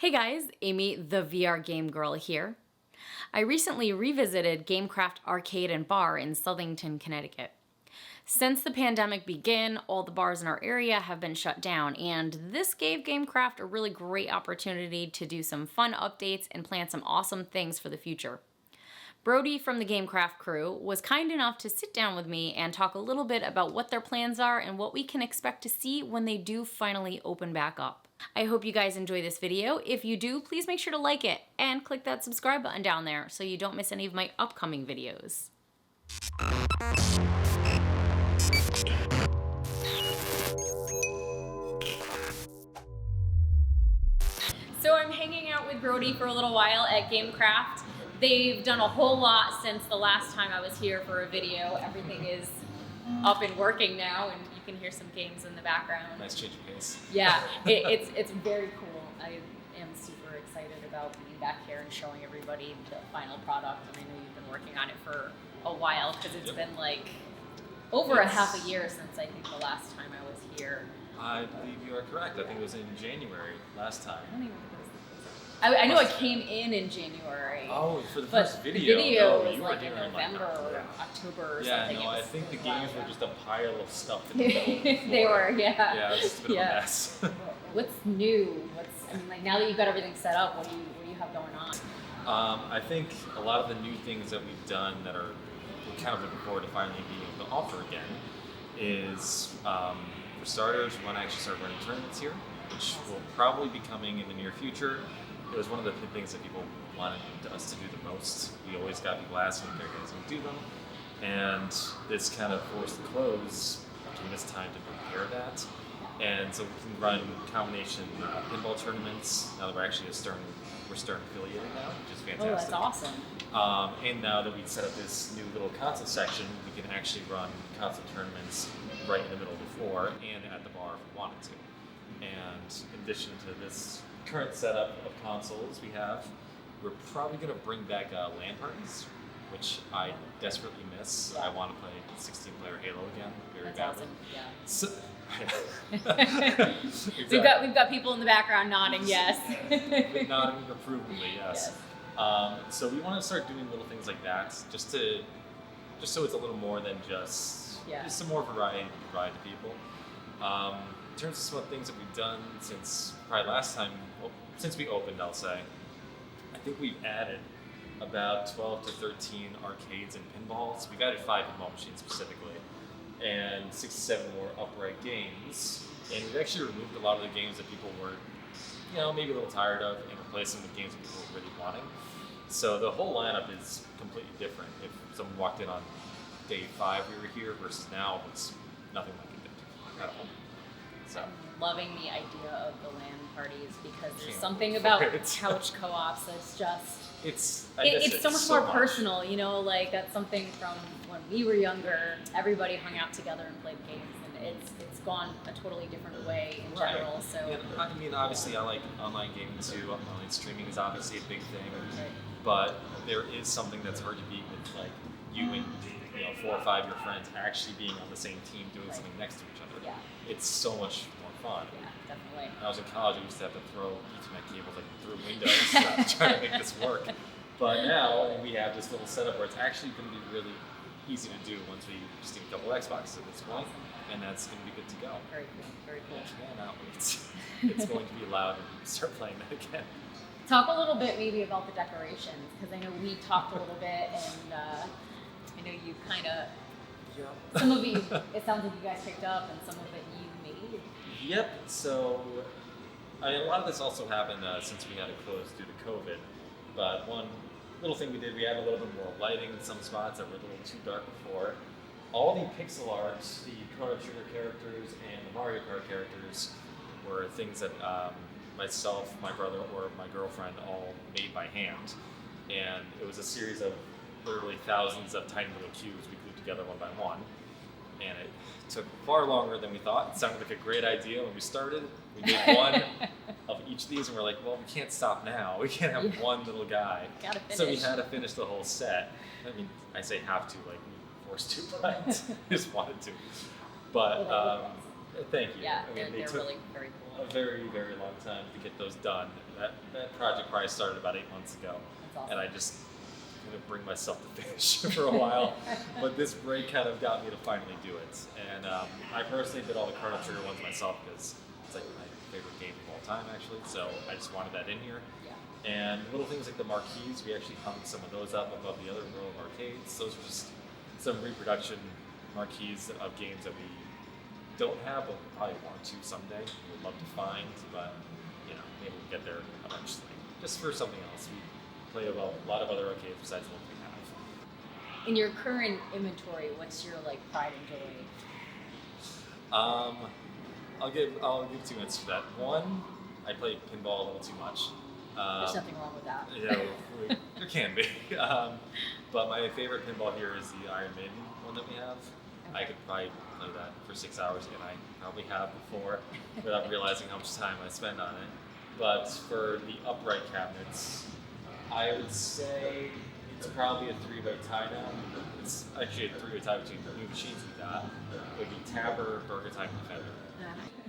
Hey guys, Amy, the VR Game Girl here. I recently revisited GameCraft Arcade Bar in Southington, Connecticut. Since the pandemic began, all the bars in our area have been shut down, and this gave GameCraft a really great opportunity to do some fun updates and plan some awesome things for the future. Brody from the GameCraft Crew was kind enough to sit down with me and talk a little bit about what their plans are and what we can expect to see when they do finally open back up. I hope you guys enjoy this video. If you do, please make sure to like it and click that subscribe button down there so you don't miss any of my upcoming videos. So I'm hanging out with Brody for a little while at GameCraft. They've done a whole lot since the last time I was here for a video. Everything is up and working now, and you can hear some games in the background. Nice change of pace. Yeah, it's very cool. I am super excited about being back here and showing everybody the final product. And I know you've been working on it for a while because it's been like over a half a year since I think the last time I was here. I believe you are correct. I think it was in January last time. I don't even think it was. I know I came in January. Oh, for the but first video. The video no, was you like were in here November or October or something. Yeah, no, I think the games were just a pile of stuff in the middle of the floor. They were, yeah. Yeah, it was just a bit of a mess. What's new? I mean, like now that you've got everything set up, what do you have going on? I think a lot of the new things that we've done that we're kind of looking forward to finally being able to offer again is, for starters, we want to actually start running tournaments here, which will probably be coming in the near future. It was one of the things that people wanted us to do the most. We always got people asking if they're going to do them, and this kind of forced the close during this time to prepare that. And so we can run combination pinball tournaments. Now that we're actually we're Stern affiliated now, which is fantastic. Oh, that's awesome. And now that we've set up this new little console section, we can actually run console tournaments right in the middle of the floor and at the bar if we wanted to. And in addition to this current setup of consoles we're probably going to bring back LAN parties, which I desperately miss. I want to play 16-player Halo again very badly. Awesome. Yeah. Exactly. We've got people in the background nodding yes. Nodding approvingly, yes. So we want to start doing little things like that, just so it's a little more than just some more variety to provide to people. In terms of some of the things that we've done since probably last time, since we opened, I'll say, I think we've added about 12 to 13 arcades and pinballs. We've added 5 pinball machines specifically, and 6 to 7 more upright games. And we've actually removed a lot of the games that people were, maybe a little tired of, and replaced them with games that people were really wanting. So the whole lineup is completely different. If someone walked in on day 5 we were here versus now, it's nothing like it did at all. So. I'm loving the idea of the LAN parties because there's something about couch co-ops that's just it's so much more personal, like that's something from when we were younger. Everybody hung out together and played games, and it's gone a totally different way in general. So I mean, obviously I like online gaming too. Online streaming is obviously a big thing, but there is something that's hard to beat with like you and 4 or 5 of your friends actually being on the same team doing something next to each other. Yeah. It's so much more fun. Yeah, definitely. When I was in college, I used to have to throw Ethernet cables like through windows to try to make this work. But now we have this little setup where it's actually going to be really easy to do once we just need a couple Xboxes at this point, and that's going to be good to go. Very cool. Very cool. Yeah, it's going to be loud and start playing that again. Talk a little bit maybe about the decorations, because I know we talked a little bit, and I know you kind of. Yeah. Some of it, it sounds like you guys picked up, and some of it you made. Yep. So, a lot of this also happened since we had to close due to COVID. But one little thing we did, we added a little bit more lighting in some spots that were a little too dark before. All the pixel art, the Chrono Trigger characters, and the Mario Kart characters were things that myself, my brother, or my girlfriend all made by hand. And it was a series of literally thousands of tiny little cubes we glued together one by one. And it took far longer than we thought. It sounded like a great idea when we started. We made one of each of these, and we're like, well, we can't stop now. We can't have one little guy. Gotta finish. So we had to finish the whole set. I mean, I say have to, like we were forced to, but I just wanted to. But Thank you. Yeah, I mean, they're took really very cool. a very, very long time to get those done. That project probably started about 8 months ago. That's awesome. And I just couldn't bring myself to finish for a while. But this break kind of got me to finally do it. And I personally did all the Chrono Trigger ones myself because it's like my favorite game of all time, actually. So I just wanted that in here. Yeah. And little things like the marquees, we actually hung some of those up above the other row of arcades. Those are just some reproduction marquees of games that we don't have, but we probably want to someday. We would love to find, but maybe we'll get there eventually. Just for something else. We play a lot of other arcades besides the ones we have. In your current inventory, what's your pride and joy? I'll give 2 minutes for that. One, I play pinball a little too much. There's nothing wrong with that. There can be. But my favorite pinball here is the Iron Maiden one that we have. I could probably play that for 6 hours, and I probably have before without realizing how much time I spend on it. But for the upright cabinets, I would say it's probably a 3-way tie now. It's actually a 3-way tie between the new machines we got. It would be Tapper, Burger Time, and Defender.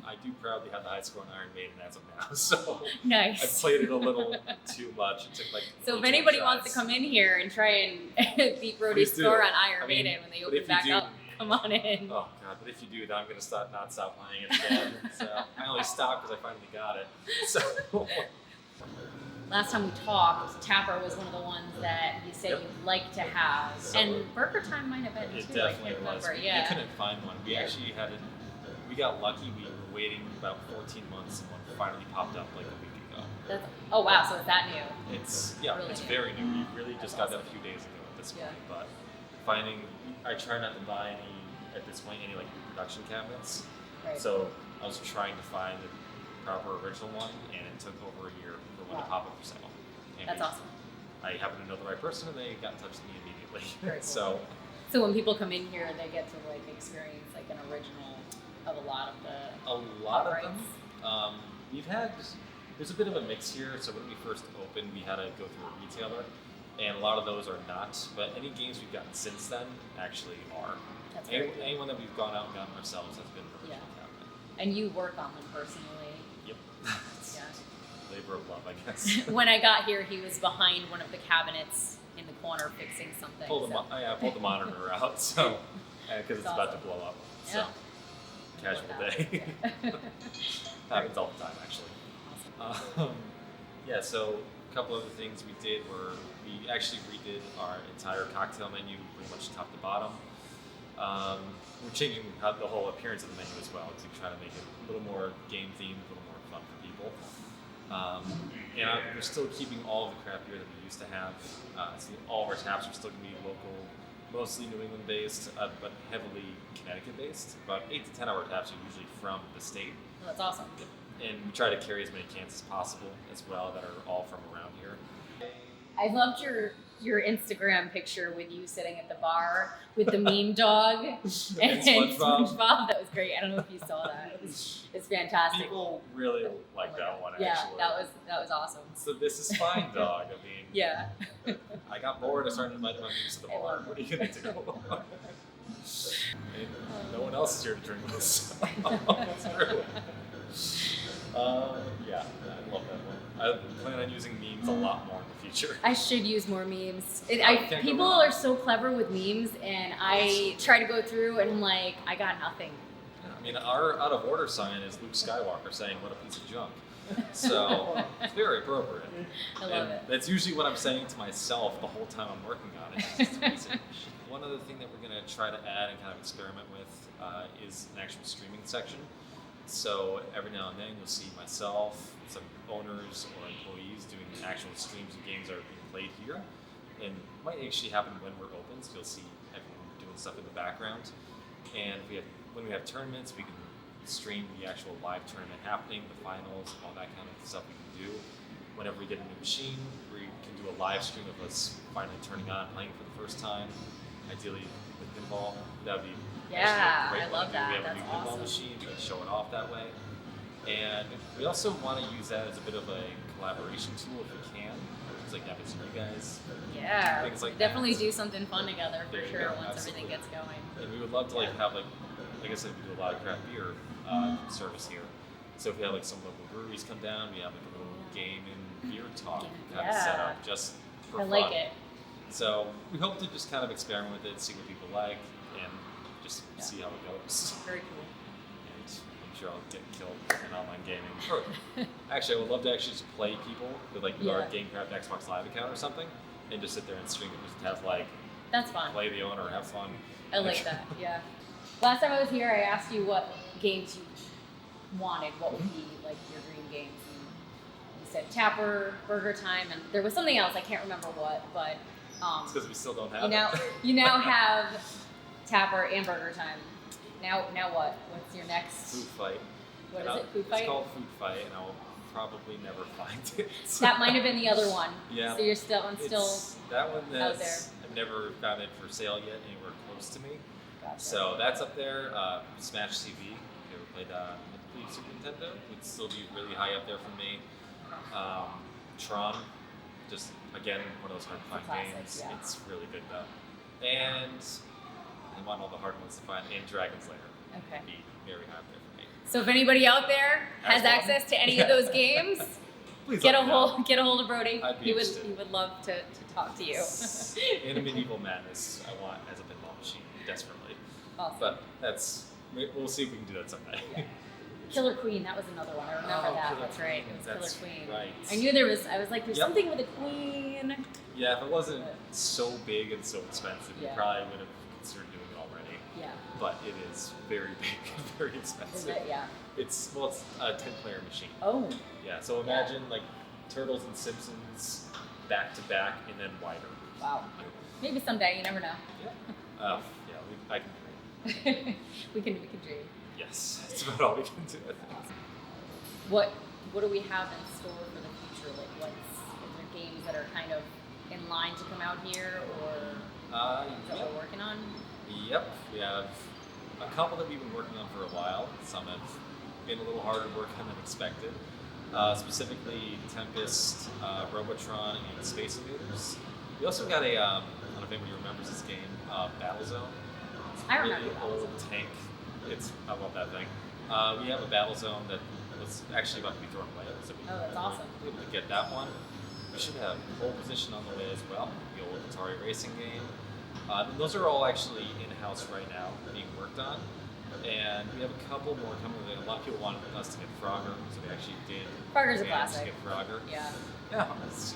I do proudly have the high score on Iron Maiden as of now, so nice. I played it a little too much. It took so if anybody wants to come in here and try and beat Brody's score on Iron Maiden when they open back up, come on in. Oh god, but if you do, then I'm going to not stop playing it again. So I only stopped because I finally got it. So last time we talked, Tapper was one of the ones that you said you'd like to have, and Burger Time might have been it too. Definitely I can't was. remember. We couldn't find one. We actually had it. We got lucky. We were waiting about 14 months, and one finally popped up like a week ago. Oh wow! So it's that new. It's really it's new. very new. We really just got that a few days ago at this point. But I try not to buy any at this point any reproduction cabinets. Right. So I was trying to find the proper original one, and it took over a year for one to pop up for sale. And that's awesome. I happened to know the right person, and they got in touch with me immediately. Very cool. So when people come in here, they get to experience an original of a lot of them. There's a bit of a mix here. So when we first opened, we had to go through a retailer, and a lot of those are not. But any games we've gotten since then actually are. That's very cool. Anyone that we've gone out and gotten ourselves has been an original cabinet. And you work on them personally. Yep. Yeah. Labor of love, I guess. When I got here, he was behind one of the cabinets in the corner fixing something. I pulled the monitor out, so because it's about to blow up. So casual day. Happens all the time, actually. Awesome. So a couple other things we did were we actually redid our entire cocktail menu, pretty much top to bottom. We're changing the whole appearance of the menu as well to try to make it a little more game themed, a little more fun for people. And we're still keeping all of the craft beer that we used to have. So all of our taps are still going to be local, mostly New England based, but heavily Connecticut based. About 8 to 10 of our taps are usually from the state. Oh, that's awesome. And we try to carry as many cans as possible as well that are all from around here. I loved your Instagram picture with you sitting at the bar with the meme dog and SpongeBob. That was great. I don't know if you saw that. It's fantastic. People really like that one. Yeah, actually. that was awesome. So this is fine, dog. I mean, yeah. I got bored. I started inviting my friends to the bar. What are you gonna do? And no one else is here to drink with us. That's true. Yeah, I love that one. I plan on using memes a lot more in the future. I should use more memes. People are so clever with memes, and I try to go through and I'm like, I got nothing. I mean, our out of order sign is Luke Skywalker saying, "What a piece of junk." So it's very appropriate. I love it. That's usually what I'm saying to myself the whole time I'm working on it. It's just amazing. One other thing that we're going to try to add and kind of experiment with is an actual streaming section. So every now and then you'll see myself, some owners or employees doing actual streams of games that are being played here. And it might actually happen when we're open, so you'll see everyone doing stuff in the background. And when we have tournaments, we can stream the actual live tournament happening, the finals, all that kind of stuff we can do. Whenever we get a new machine, we can do a live stream of us finally turning on, playing for the first time. Ideally with pinball, that would be yeah, a great I love that. We have That's a new pinball awesome. machine, but show it off that way. And we also want to use that as a bit of a collaboration tool if we can. It's like having you guys. Yeah, things like definitely that. do something fun together for There you sure go, once absolutely. everything gets going. And we would love to have a like I said, we do a lot of craft beer service here. So if we have like some local breweries come down, we have like a little game and beer talk kind of set up just for fun. I like it. So we hope to just kind of experiment with it, see what people like, and just see how it goes. Very cool. And I'm sure I'll get killed in online gaming. Or, actually, I would love to actually just play people with like our GameCraft Xbox Live account or something, and just sit there and stream it, just have like that's fun. Play the owner, have fun. I like that. Yeah. Last time I was here, I asked you what games you wanted. What would be like your dream games? And you said Tapper, Burger Time, and there was something else. I can't remember what, but it's because we still don't have it. You now have Tapper and Burger Time. Now what? What's your next? Food Fight. What is it? Food Fight? It's called Food Fight, and I'll probably never find it. That might have been the other one. Yeah. So you're still, that one out there. I've never found it for sale yet anywhere close to me. Gotcha. So that's up there. Smash TV. If you ever played Super Nintendo, would still be really high up there for me. Tron, just again one of those hard to find games. Yeah. It's really good though. And I want all the hard ones to find. And Dragon's Lair. Okay. Would be very high up there for me. So if anybody out there has access to any of those games, please get a hold of Brody. He would love to talk to you. In a Medieval Madness, I want as a pinball machine desperately. Awesome. But we'll see if we can do that someday. Yeah. Killer Queen, that was another one. I remember that. Killer That's right. It was That's Killer Queen. Right. I knew there was. I was like, there's something with a queen. Yeah, if it wasn't so big and so expensive, we probably would have considered doing it already. Yeah. But it is very big and very expensive. Is it? Yeah. It's a 10-player machine. Oh. Yeah. So imagine like Turtles and Simpsons back to back and then wider. Wow. Maybe someday. You never know. Yeah. I can dream. we can dream. Yes, that's about all we can do. I think. What do we have in store for the future? Like, is there games that are kind of in line to come out here, or that we're working on? Yep, we have a couple that we've been working on for a while. Some have been a little harder to work on than expected. Specifically, Tempest, Robotron, and Space Invaders. We also got a, I don't know if anybody remembers this game, Battlezone. I remember really old tank. I love that thing. We have a Battlezone that was actually about to be thrown away. So that's awesome. We were able to get that one. We should have Pole Position on the way as well, the old Atari racing game. Those are all actually in-house right now being worked on. And we have a couple more coming. A lot of people wanted us to get Frogger, so we actually did. Frogger's a classic. To get Frogger. Yeah. Yeah, it's,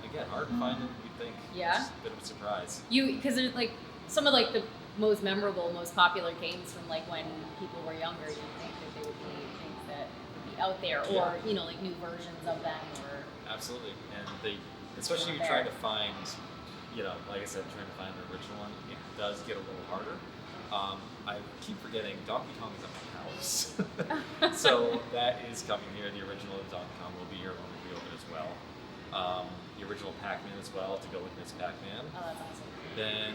again, hard to find it, you'd think. Yeah. Just a bit of a surprise. Because there's like some of like the most memorable, most popular games from like when people were younger. You'd think that they would be things that would be out there, or like new versions of them, or. Absolutely, and especially you're trying to find, like I said, trying to find the original one. It does get a little harder. I keep forgetting Donkey Kong is at my house, so that is coming here. The original Donkey Kong will be here when we reopen as well. The original Pac-Man as well to go with Miss Pac-Man. Oh, that's awesome. Then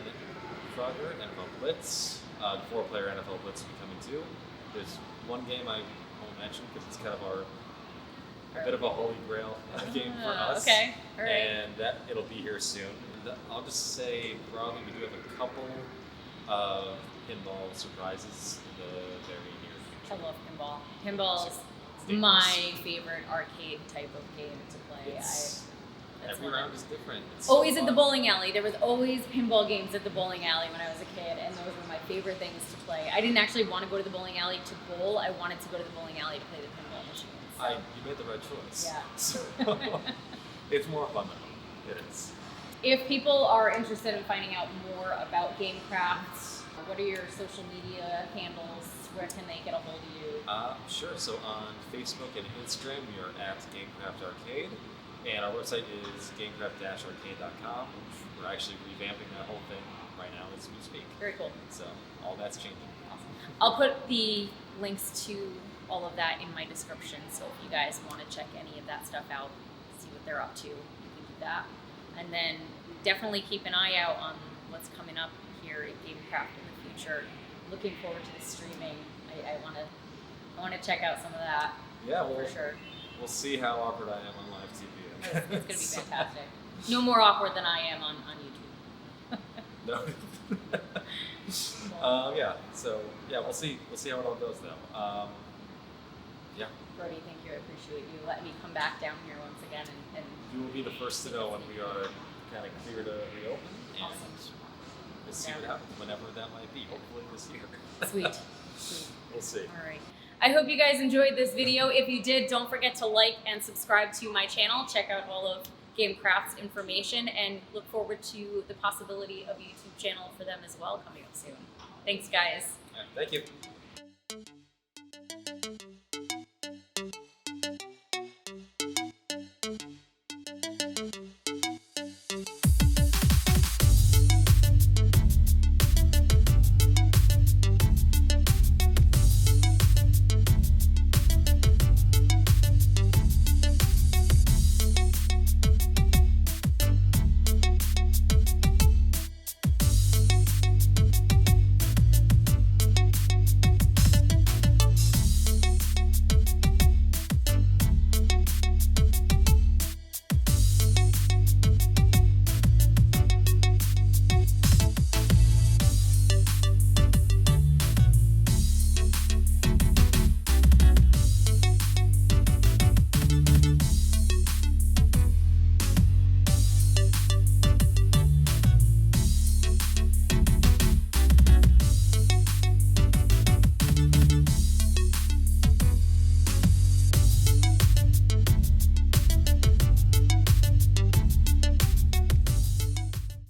Frogger, NFL Blitz, the 4-player NFL Blitz will be coming too. There's one game I won't mention because it's kind of a bit of a holy grail game for us. Okay, all right. And it'll be here soon. And I'll just say broadly we do have a couple of pinball surprises in the very near future. I love pinball. Pinball is my favorite arcade type of game to play. Every round is different. It's always at the bowling alley. There was always pinball games at the bowling alley when I was a kid, and those were my favorite things to play. I didn't actually want to go to the bowling alley to bowl. I wanted to go to the bowling alley to play the pinball machines. So. You made the right choice. Yeah. So, it's more fun than it is. If people are interested in finding out more about GameCraft, what are your social media handles? Where can they get a hold of you? Sure. So on Facebook and Instagram, we are at GameCraft Arcade. And our website is GameCraft-Arcade.com, which we're actually revamping that whole thing right now as we speak. Very cool. So all that's changing. Awesome. I'll put the links to all of that in my description, so if you guys want to check any of that stuff out, see what they're up to, you can do that. And then definitely keep an eye out on what's coming up here at GameCraft in the future. Looking forward to the streaming. I want to check out some of that. Yeah, for sure. We'll see how awkward I am on live TV. It's going to be fantastic. No more awkward than I am on YouTube. No. Yeah. So yeah, we'll see how it all goes though. Yeah. Brody, thank you. I appreciate you letting me come back down here once again and You will be the first to know when we are kind of clear to reopen. Awesome. We'll see what happens whenever that might be. Hopefully this year. Sweet. We'll see. All right. I hope you guys enjoyed this video. If you did, don't forget to like and subscribe to my channel. Check out all of GameCraft's information and look forward to the possibility of a YouTube channel for them as well coming up soon. Thanks, guys. All right, thank you.